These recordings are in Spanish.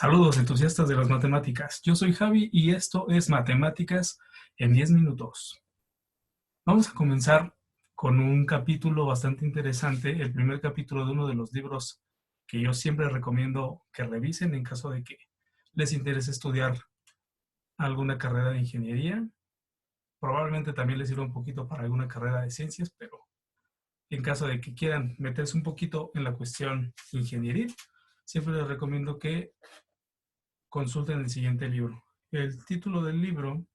Saludos entusiastas de las matemáticas. Yo soy Javi y esto es Matemáticas en 10 minutos. Vamos a comenzar con un capítulo bastante interesante, el primer capítulo de uno de los libros que yo siempre recomiendo que revisen en caso de que les interese estudiar alguna carrera de ingeniería. Probablemente también les sirva un poquito para alguna carrera de ciencias, pero en caso de que quieran meterse un poquito en la cuestión ingenieril, siempre les recomiendo que consulten el siguiente libro. El título del libro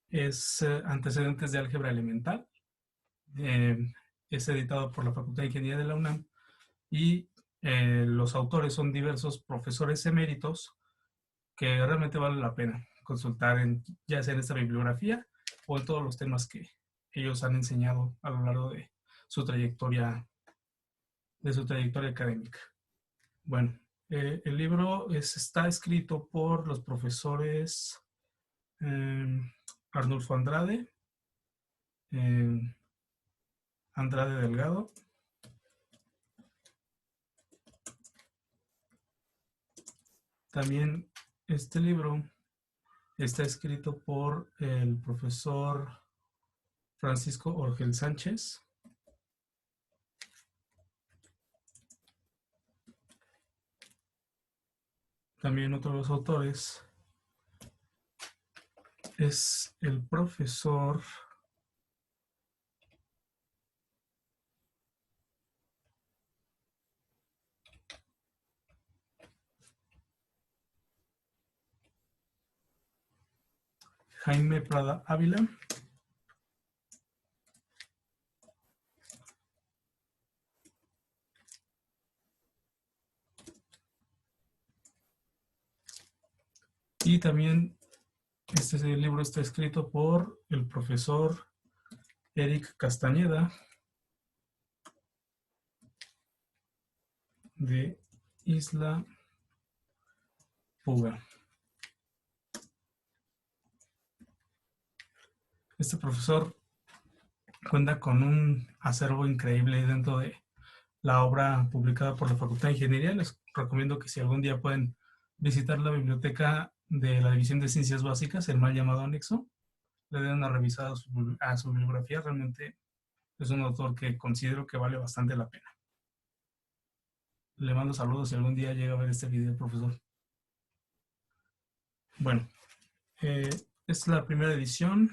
es Antecedentes de Álgebra Elemental. Eh, es editado por la Facultad de Ingeniería de la UNAM y los autores son diversos profesores eméritos que realmente vale la pena consultar ya sea en esta bibliografía o en todos los temas que ellos han enseñado a lo largo de su trayectoria académica. Bueno, el libro está escrito por los profesores Arnulfo Andrade, Andrade Delgado, también este libro está escrito por el profesor Francisco Orgel Sánchez. También otro de los autores es el profesor Jaime Prada Ávila. Y también este libro está escrito por el profesor Eric Castañeda de Isla Puga. Este profesor cuenta con un acervo increíble dentro de la obra publicada por la Facultad de Ingeniería. Les recomiendo que si algún día pueden visitar la biblioteca de la División de Ciencias Básicas, el mal llamado anexo, le den una revisada a su bibliografía. Realmente es un autor que considero que vale bastante la pena. Le mando saludos si algún día llega a ver este video, profesor. Bueno, esta es la primera edición.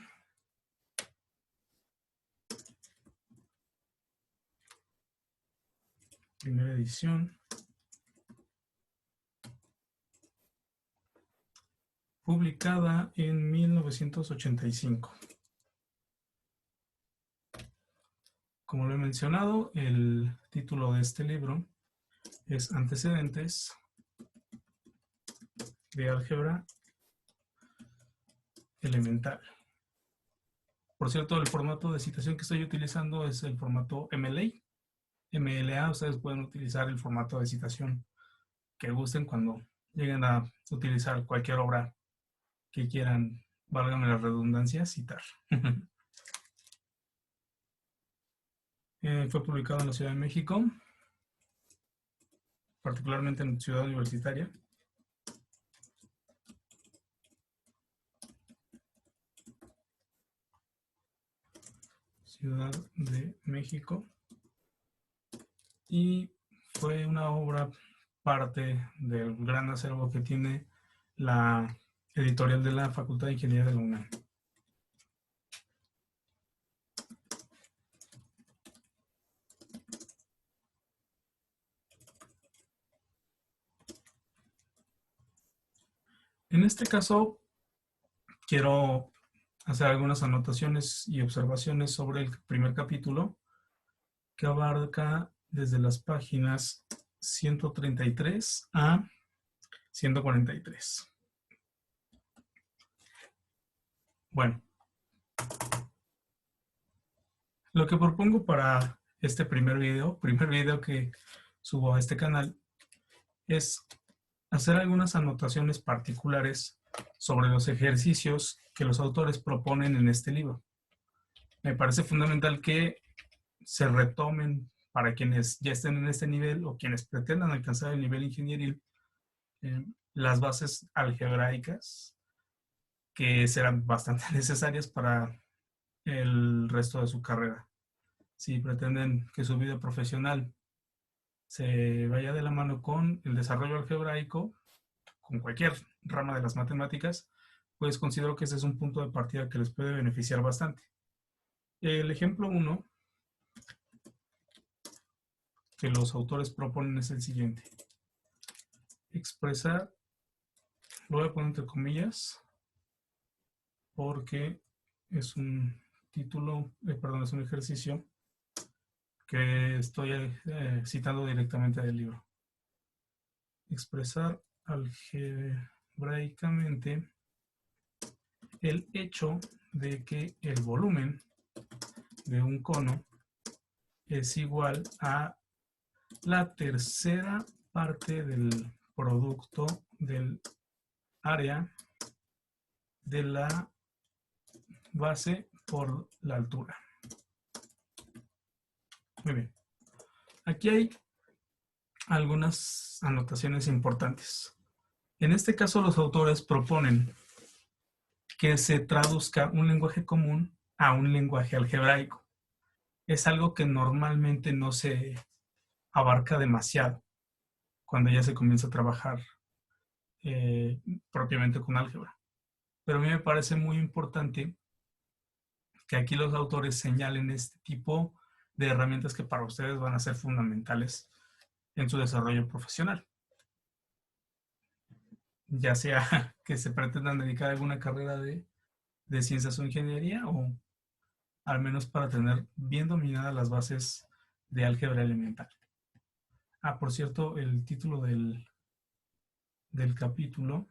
Primera edición. Publicada en 1985. Como lo he mencionado, el título de este libro es Antecedentes de Álgebra Elemental. Por cierto, el formato de citación que estoy utilizando es el formato MLA. MLA, ustedes pueden utilizar el formato de citación que gusten cuando lleguen a utilizar cualquier obra que quieran, válgame la redundancia, citar. Fue publicado en la Ciudad de México, particularmente en Ciudad Universitaria. Ciudad de México. Y fue una obra parte del gran acervo que tiene la editorial de la Facultad de Ingeniería de la UNAM. En este caso, quiero hacer algunas anotaciones y observaciones sobre el primer capítulo, que abarca desde las páginas 133 a 143. Bueno, lo que propongo para este primer video que subo a este canal, es hacer algunas anotaciones particulares sobre los ejercicios que los autores proponen en este libro. Me parece fundamental que se retomen para quienes ya estén en este nivel o quienes pretendan alcanzar el nivel ingenieril, las bases algebraicas, que serán bastante necesarias para el resto de su carrera. Si pretenden que su vida profesional se vaya de la mano con el desarrollo algebraico, con cualquier rama de las matemáticas, pues considero que ese es un punto de partida que les puede beneficiar bastante. El ejemplo 1 que los autores proponen es el siguiente. Expresar, lo voy a poner entre comillas, porque es un título, perdón, es un ejercicio que estoy citando directamente del libro. Expresar algebraicamente el hecho de que el volumen de un cono es igual a la tercera parte del producto del área de la base por la altura. Muy bien. Aquí hay algunas anotaciones importantes. En este caso, los autores proponen que se traduzca un lenguaje común a un lenguaje algebraico. Es algo que normalmente no se abarca demasiado cuando ya se comienza a trabajar propiamente con álgebra. Pero a mí me parece muy importante que aquí los autores señalen este tipo de herramientas que para ustedes van a ser fundamentales en su desarrollo profesional. Ya sea que se pretendan dedicar a alguna carrera de ciencias o ingeniería, o al menos para tener bien dominadas las bases de álgebra elemental. Ah, por cierto, el título del capítulo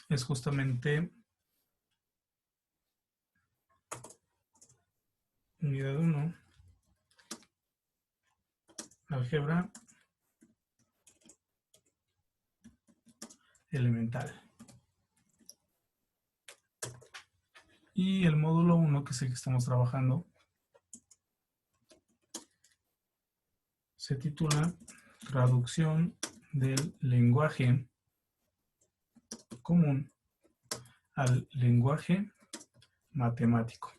es justamente unidad 1, álgebra elemental. Y el módulo 1, que es el que estamos trabajando, se titula Traducción del lenguaje común al lenguaje matemático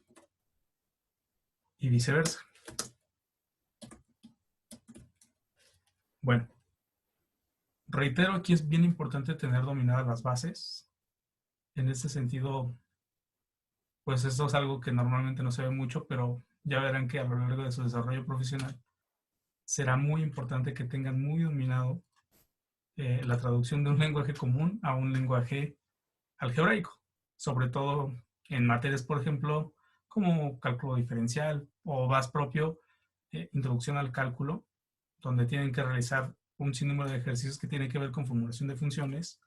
y viceversa. Bueno, reitero, aquí es bien importante tener dominadas las bases. En este sentido, pues esto es algo que normalmente no se ve mucho, pero ya verán que a lo largo de su desarrollo profesional será muy importante que tengan muy dominado la traducción de un lenguaje común a un lenguaje algebraico, sobre todo en materias, por ejemplo, como cálculo diferencial o más propio, introducción al cálculo, donde tienen que realizar un sinnúmero de ejercicios que tienen que ver con formulación de funciones,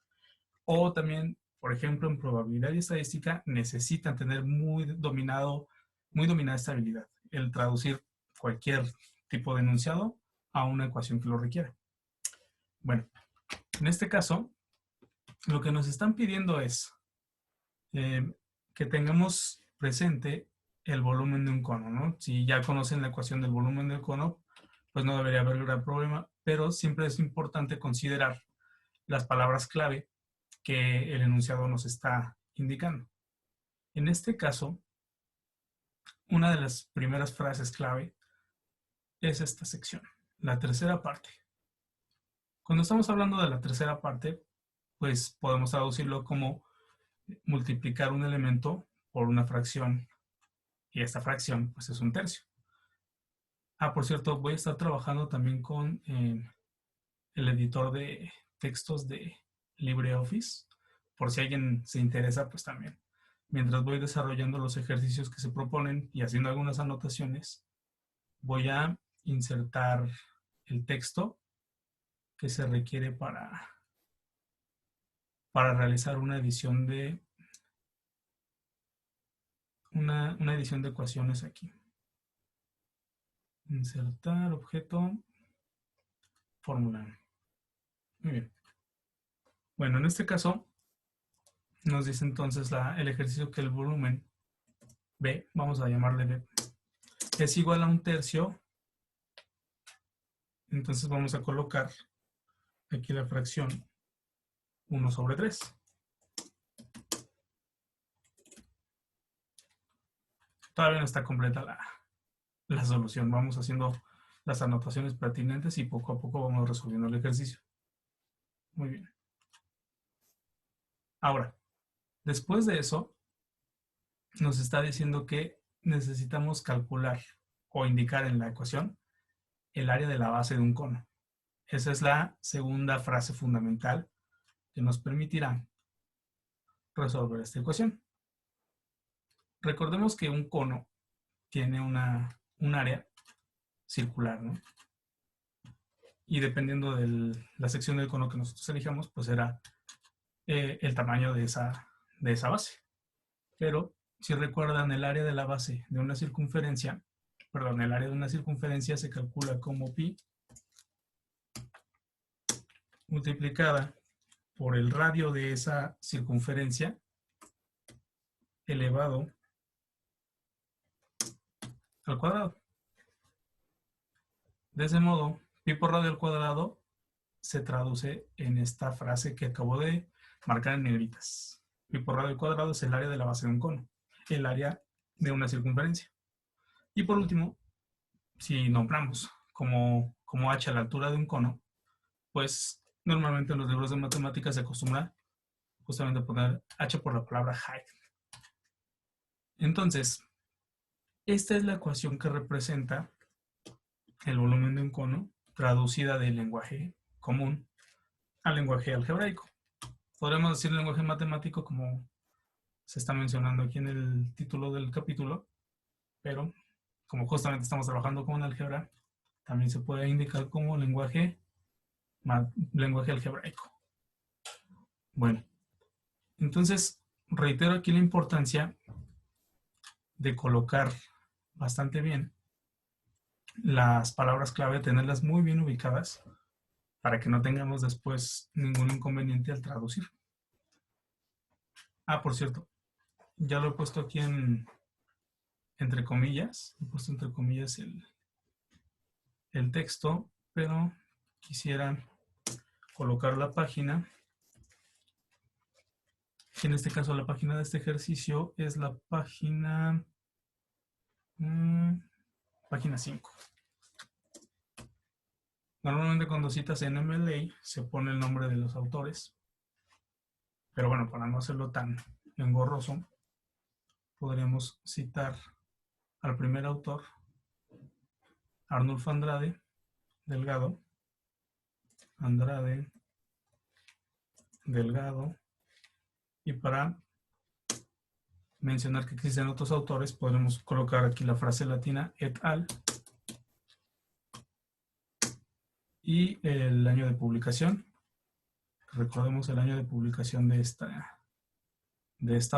o también, por ejemplo, en probabilidad y estadística necesitan tener muy dominada esta habilidad, el traducir cualquier tipo de enunciado a una ecuación que lo requiera. Bueno, en este caso, lo que nos están pidiendo es que tengamos presente el volumen de un cono, ¿no? Si ya conocen la ecuación del volumen del cono, pues no debería haber gran problema, pero siempre es importante considerar las palabras clave que el enunciado nos está indicando. En este caso, una de las primeras frases clave es esta sección, la tercera parte. Cuando estamos hablando de la tercera parte, pues podemos traducirlo como multiplicar un elemento por una fracción, y esta fracción pues es un tercio. Ah, por cierto, voy a estar trabajando también con el editor de textos de LibreOffice, por si alguien se interesa, pues también. Mientras voy desarrollando los ejercicios que se proponen y haciendo algunas anotaciones, voy a insertar el texto que se requiere para realizar una edición de una edición de ecuaciones aquí. Insertar objeto, fórmula. Muy bien. Bueno, en este caso nos dice entonces el ejercicio que el volumen B, vamos a llamarle B, es igual a un tercio. Entonces vamos a colocar aquí la fracción 1 sobre 3. Todavía no está completa la solución. Vamos haciendo las anotaciones pertinentes y poco a poco vamos resolviendo el ejercicio. Muy bien. Ahora, después de eso, nos está diciendo que necesitamos calcular o indicar en la ecuación el área de la base de un cono. Esa es la segunda frase fundamental que nos permitirá resolver esta ecuación. Recordemos que un cono tiene un área circular, ¿no? Y dependiendo de la sección del cono que nosotros elijamos, pues será el tamaño de esa base. Pero si recuerdan, el área de la base de una circunferencia, perdón, el área de una circunferencia se calcula como pi multiplicada por el radio de esa circunferencia elevado al cuadrado. De ese modo, pi por radio al cuadrado se traduce en esta frase que acabo de marcar en negritas. Pi por radio al cuadrado es el área de la base de un cono, el área de una circunferencia. Y por último, si nombramos como h a la altura de un cono, pues normalmente en los libros de matemáticas se acostumbra justamente a poner h por la palabra height. Entonces, esta es la ecuación que representa el volumen de un cono traducida del lenguaje común al lenguaje algebraico. Podríamos decir lenguaje matemático como se está mencionando aquí en el título del capítulo, pero como justamente estamos trabajando con álgebra, también se puede indicar como lenguaje algebraico. Bueno, entonces reitero aquí la importancia de colocar bastante bien las palabras clave, tenerlas muy bien ubicadas para que no tengamos después ningún inconveniente al traducir. Ah, por cierto, ya lo he puesto aquí entre comillas, he puesto entre comillas el texto, pero quisiera colocar la página. En este caso, la página de este ejercicio es la página página 5. Normalmente cuando citas en MLA se pone el nombre de los autores, pero bueno, para no hacerlo tan engorroso, podríamos citar al primer autor, Arnulfo Andrade Delgado, y para mencionar que existen otros autores, podremos colocar aquí la frase latina et al. Y el año de publicación. Recordemos el año de publicación de esta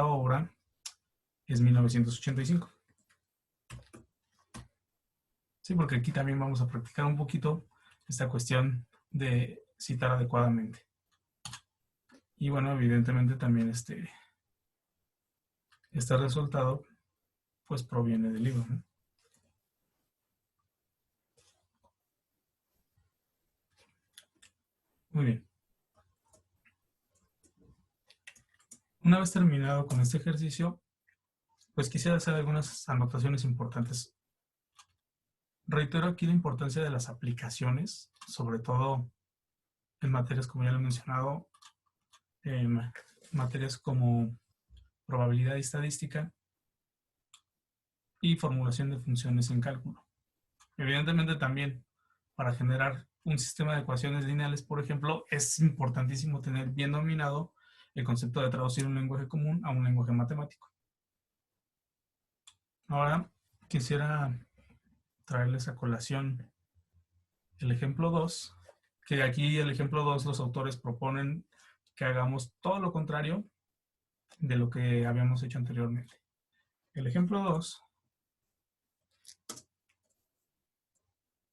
obra es 1985. Sí, porque aquí también vamos a practicar un poquito esta cuestión de citar adecuadamente. Y bueno, evidentemente también este resultado pues proviene del libro, ¿no? Muy bien. Una vez terminado con este ejercicio, pues quisiera hacer algunas anotaciones importantes. Reitero aquí la importancia de las aplicaciones, sobre todo en materias, como ya lo he mencionado, materias como probabilidad y estadística y formulación de funciones en cálculo. Evidentemente también para generar un sistema de ecuaciones lineales, por ejemplo, es importantísimo tener bien dominado el concepto de traducir un lenguaje común a un lenguaje matemático. Ahora quisiera traerles a colación el ejemplo 2, que aquí el ejemplo 2 los autores proponen que hagamos todo lo contrario de lo que habíamos hecho anteriormente. El ejemplo 2,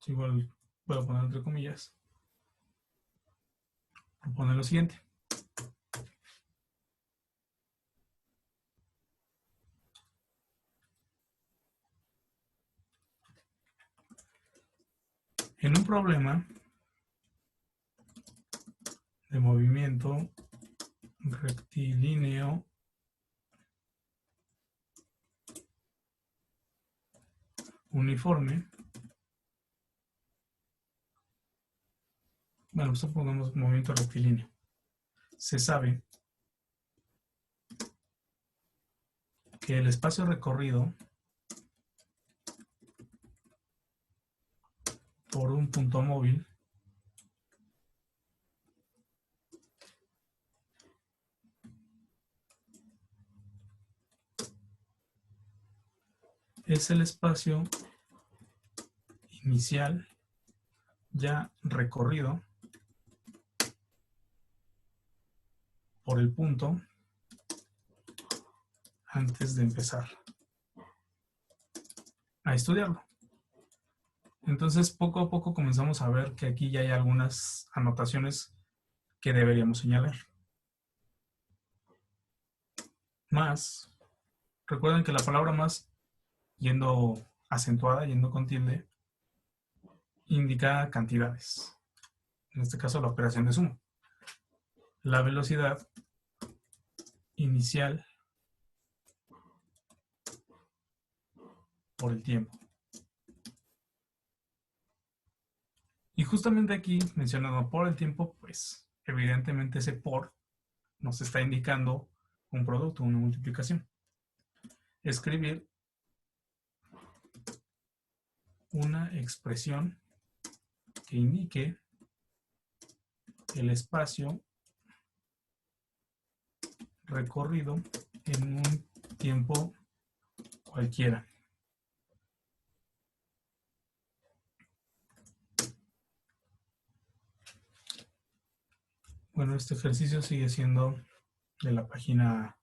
igual puedo poner entre comillas, propone lo siguiente. En un problema de movimiento rectilíneo uniforme. Bueno, pues pongamos movimiento rectilíneo. Se sabe que el espacio recorrido por un punto móvil es el espacio inicial ya recorrido por el punto antes de empezar a estudiarlo. Entonces, poco a poco comenzamos a ver que aquí ya hay algunas anotaciones que deberíamos señalar. Más, recuerden que la palabra más, yendo acentuada, yendo con tilde, indica cantidades. En este caso, la operación de suma. La velocidad inicial por el tiempo. Y justamente aquí, mencionado por el tiempo, pues evidentemente ese por nos está indicando un producto, una multiplicación. Escribir una expresión que indique el espacio recorrido en un tiempo cualquiera. Bueno, este ejercicio sigue siendo de la página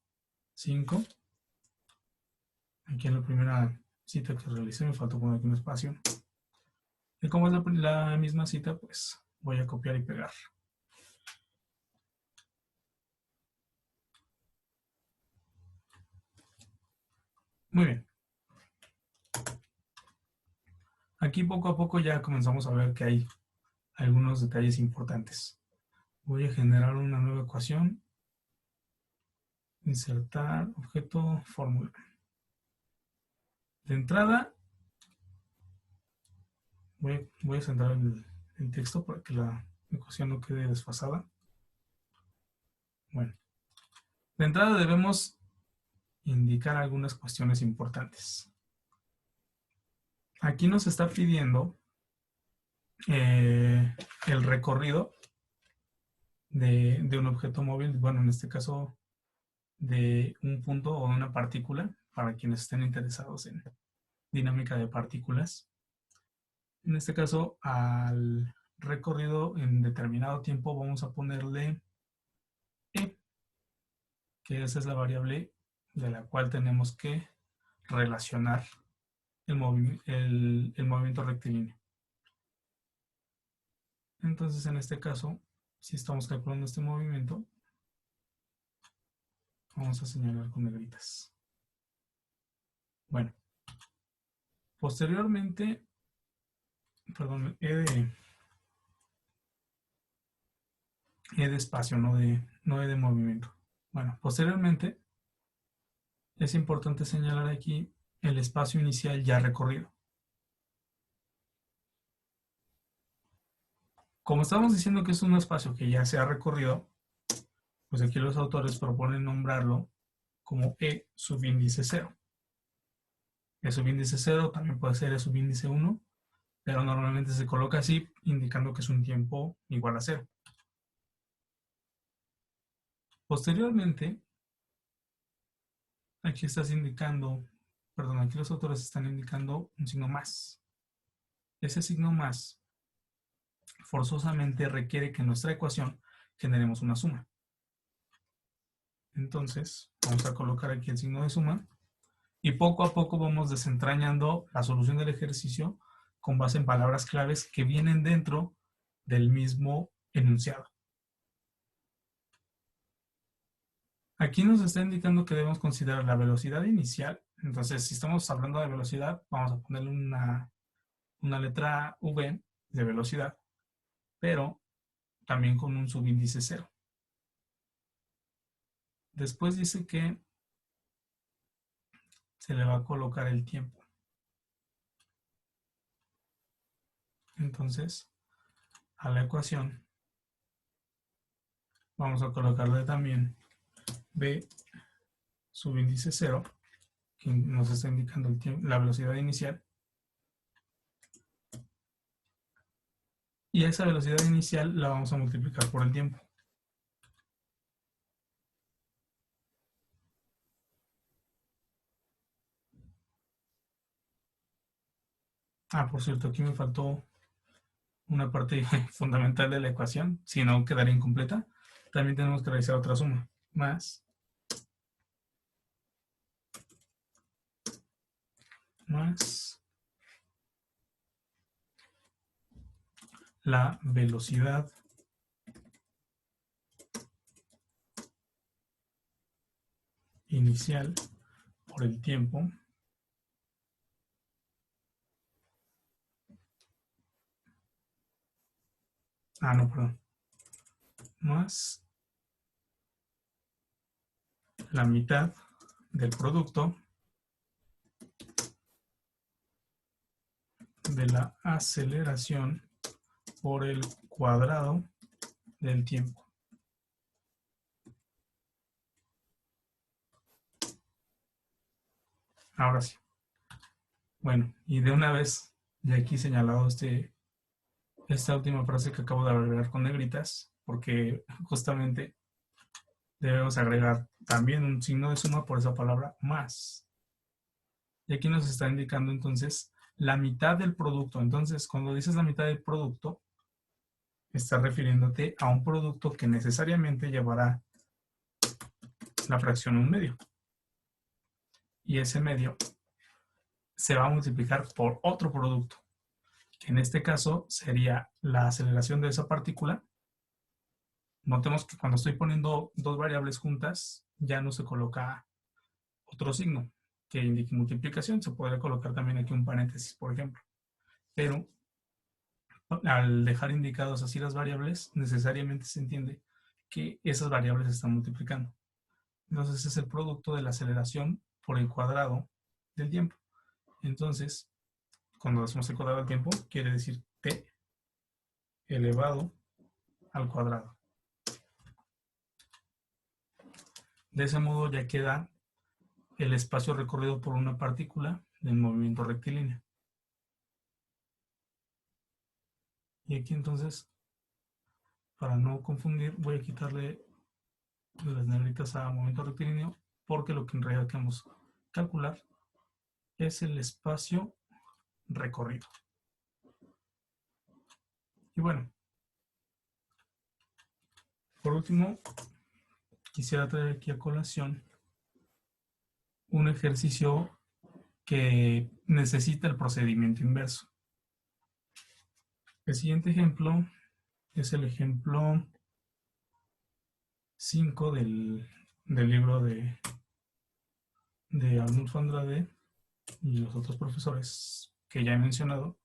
5. Aquí en la primera cita que realicé me faltó poner aquí un espacio. Y como es la misma cita, pues voy a copiar y pegar. Muy bien. Aquí poco a poco ya comenzamos a ver que hay algunos detalles importantes. Voy a generar una nueva ecuación. Insertar objeto fórmula. De entrada, voy a centrar el texto para que la ecuación no quede desfasada. Bueno, de entrada debemos indicar algunas cuestiones importantes. Aquí nos está pidiendo el recorrido de un objeto móvil, bueno, en este caso de un punto o una partícula, para quienes estén interesados en dinámica de partículas. En este caso, al recorrido en determinado tiempo vamos a ponerle E, que esa es la variable de la cual tenemos que relacionar el movimiento rectilíneo. Entonces, en este caso, si estamos calculando este movimiento, vamos a señalar con negritas. Bueno, posteriormente, perdón, E de espacio, no E de movimiento. Bueno, posteriormente es importante señalar aquí el espacio inicial ya recorrido. Como estamos diciendo que es un espacio que ya se ha recorrido, pues aquí los autores proponen nombrarlo como E subíndice 0. E subíndice 0 también puede ser E subíndice 1, pero normalmente se coloca así, indicando que es un tiempo igual a 0. Posteriormente, aquí estás indicando, perdón, aquí los autores están indicando un signo más. Ese signo más forzosamente requiere que en nuestra ecuación generemos una suma. Entonces, vamos a colocar aquí el signo de suma y poco a poco vamos desentrañando la solución del ejercicio con base en palabras claves que vienen dentro del mismo enunciado. Aquí nos está indicando que debemos considerar la velocidad inicial. Entonces, si estamos hablando de velocidad, vamos a ponerle una letra V de velocidad, pero también con un subíndice 0. Después dice que se le va a colocar el tiempo. Entonces, a la ecuación vamos a colocarle también b subíndice 0, que nos está indicando el tiempo, la velocidad inicial. Y esa velocidad inicial la vamos a multiplicar por el tiempo. Por cierto, aquí me faltó una parte fundamental de la ecuación, si no quedaría incompleta. También tenemos que realizar otra suma, más la velocidad inicial por el tiempo más la mitad del producto de la aceleración por el cuadrado del tiempo. Ahora sí. Bueno, y de una vez, ya aquí señalado esta última frase que acabo de agregar con negritas, porque justamente debemos agregar también un signo de suma por esa palabra más. Y aquí nos está indicando entonces la mitad del producto. Entonces, cuando dices la mitad del producto, estás refiriéndote a un producto que necesariamente llevará la fracción 1/2. Y ese medio se va a multiplicar por otro producto, que en este caso sería la aceleración de esa partícula. Notemos que cuando estoy poniendo dos variables juntas, ya no se coloca otro signo que indique multiplicación. Se podría colocar también aquí un paréntesis, por ejemplo. Pero al dejar indicados así las variables, necesariamente se entiende que esas variables se están multiplicando. Entonces es el producto de la aceleración por el cuadrado del tiempo. Entonces, cuando hacemos el cuadrado del tiempo, quiere decir t elevado al cuadrado. De ese modo ya queda el espacio recorrido por una partícula en movimiento rectilíneo. Y aquí entonces, para no confundir, voy a quitarle las negritas a movimiento rectilíneo, porque lo que en realidad queremos calcular es el espacio recorrido. Y bueno, por último, quisiera traer aquí a colación un ejercicio que necesita el procedimiento inverso. El siguiente ejemplo es el ejemplo 5 del libro de Arnulfo Andrade y los otros profesores que ya he mencionado.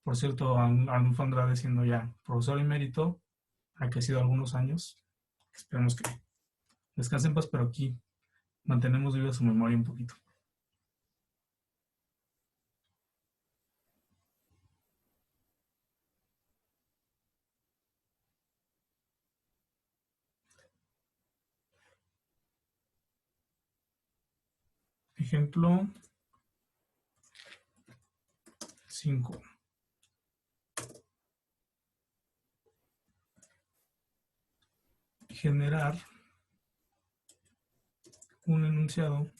Por cierto, Arnulfo Andrade siendo ya profesor emérito, aquí ha sido algunos años. Esperemos que descansen en paz, pero aquí mantenemos viva su memoria un poquito. Ejemplo 5. Generar un enunciado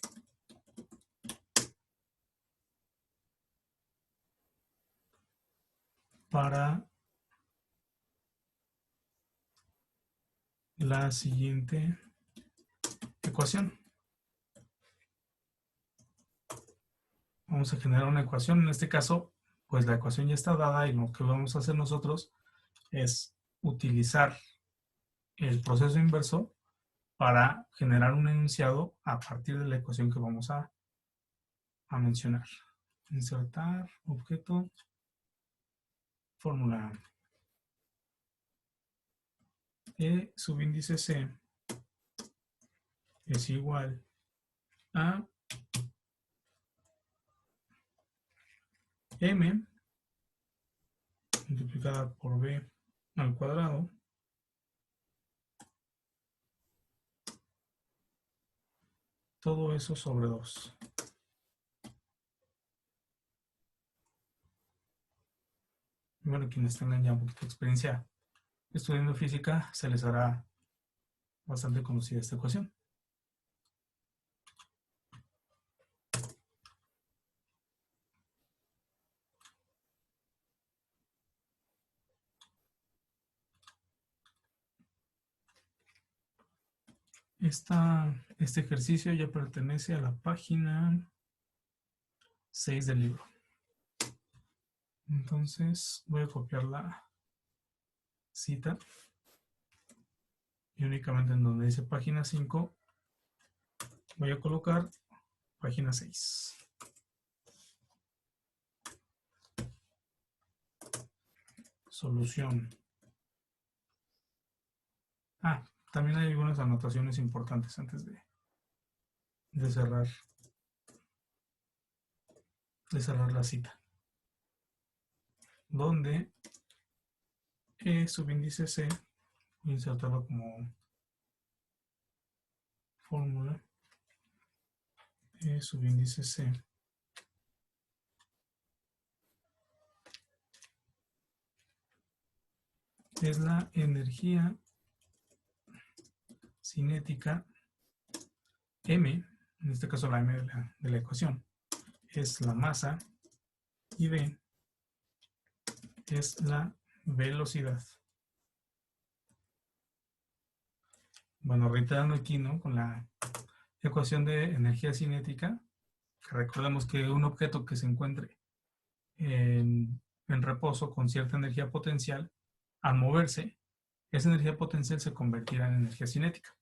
para la siguiente ecuación. Vamos a generar una ecuación. En este caso, pues la ecuación ya está dada y lo que vamos a hacer nosotros es utilizar el proceso inverso para generar un enunciado a partir de la ecuación que vamos a mencionar. Insertar, objeto, fórmula. E subíndice C es igual a M multiplicada por B al cuadrado todo eso sobre 2. Bueno, quienes tengan ya un poquito de experiencia estudiando física, se les hará bastante conocida esta ecuación. Este ejercicio ya pertenece a la página 6 del libro. Entonces voy a copiar la cita y únicamente en donde dice página 5 voy a colocar página 6. Solución. También hay algunas anotaciones importantes antes de cerrar la cita. Donde E subíndice C, voy a insertarlo como fórmula. E subíndice C es la energía cinética. M, en este caso la M de la ecuación, es la masa y V es la velocidad. Bueno, reiterando aquí, ¿no? Con la ecuación de energía cinética, recordemos que un objeto que se encuentre en reposo con cierta energía potencial, al moverse, esa energía potencial se convertirá en energía cinética.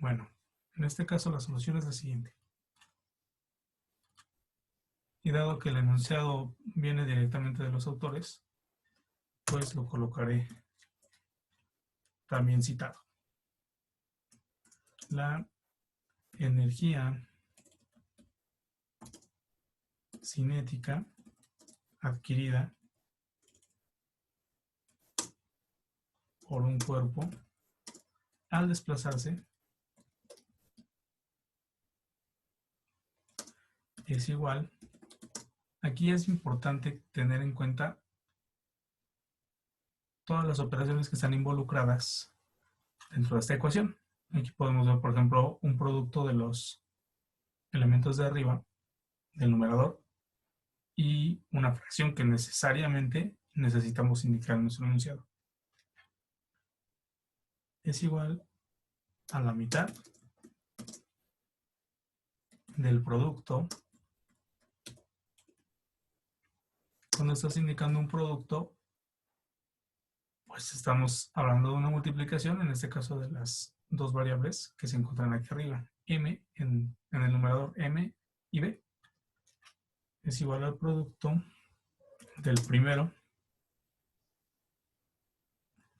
Bueno, en este caso la solución es la siguiente. Y dado que el enunciado viene directamente de los autores, pues lo colocaré también citado. La energía cinética adquirida por un cuerpo al desplazarse es igual. Aquí es importante tener en cuenta todas las operaciones que están involucradas dentro de esta ecuación. Aquí podemos ver, por ejemplo, un producto de los elementos de arriba del numerador y una fracción que necesariamente necesitamos indicar en nuestro enunciado. Es igual a la mitad del producto. Cuando estás indicando un producto, pues estamos hablando de una multiplicación, en este caso de las dos variables que se encuentran aquí arriba. M en el numerador, M y B es igual al producto del primero,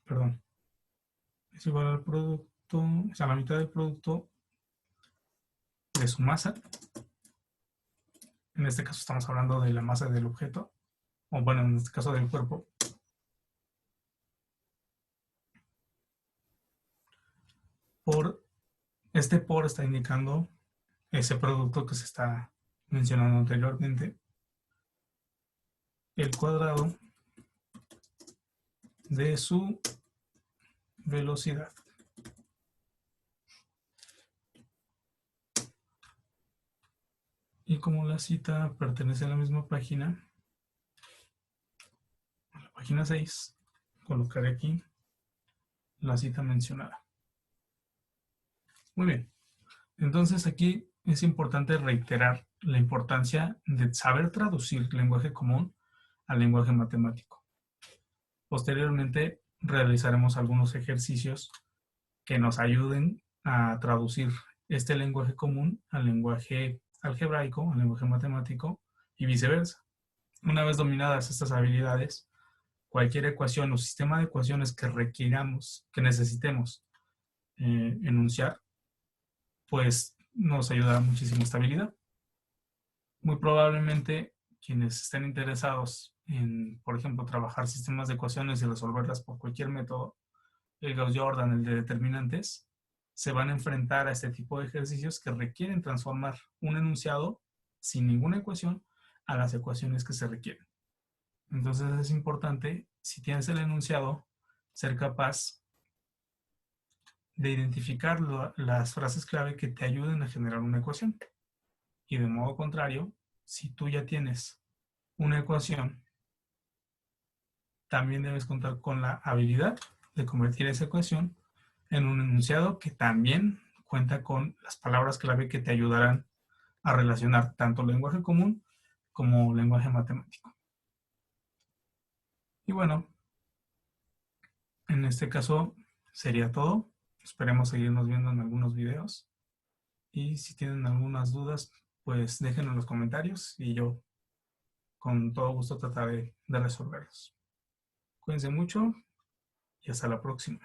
perdón, es igual al producto, o sea, la mitad del producto de su masa. En este caso estamos hablando de la masa del objeto, o bueno, en este caso del cuerpo. Este por está indicando ese producto que se está mencionando anteriormente. El cuadrado de su velocidad. Y como la cita pertenece a la misma página, a la página 6, colocaré aquí la cita mencionada. Muy bien. Entonces aquí es importante reiterar la importancia de saber traducir lenguaje común al lenguaje matemático. Posteriormente realizaremos algunos ejercicios que nos ayuden a traducir este lenguaje común al lenguaje algebraico, al lenguaje matemático y viceversa. Una vez dominadas estas habilidades, cualquier ecuación o sistema de ecuaciones que requiramos, que necesitemos enunciar, pues nos ayudará muchísimo estabilidad. Muy probablemente quienes estén interesados en, por ejemplo, trabajar sistemas de ecuaciones y resolverlas por cualquier método, el Gauss-Jordan, el de determinantes, se van a enfrentar a este tipo de ejercicios que requieren transformar un enunciado sin ninguna ecuación a las ecuaciones que se requieren. Entonces es importante, si tienes el enunciado, ser capaz de identificar las frases clave que te ayuden a generar una ecuación. Y de modo contrario, si tú ya tienes una ecuación, también debes contar con la habilidad de convertir esa ecuación en un enunciado que también cuenta con las palabras clave que te ayudarán a relacionar tanto lenguaje común como lenguaje matemático. Y bueno, en este caso sería todo. Esperemos seguirnos viendo en algunos videos. Y si tienen algunas dudas, pues déjenlo en los comentarios y yo con todo gusto trataré de resolverlos. Cuídense mucho y hasta la próxima.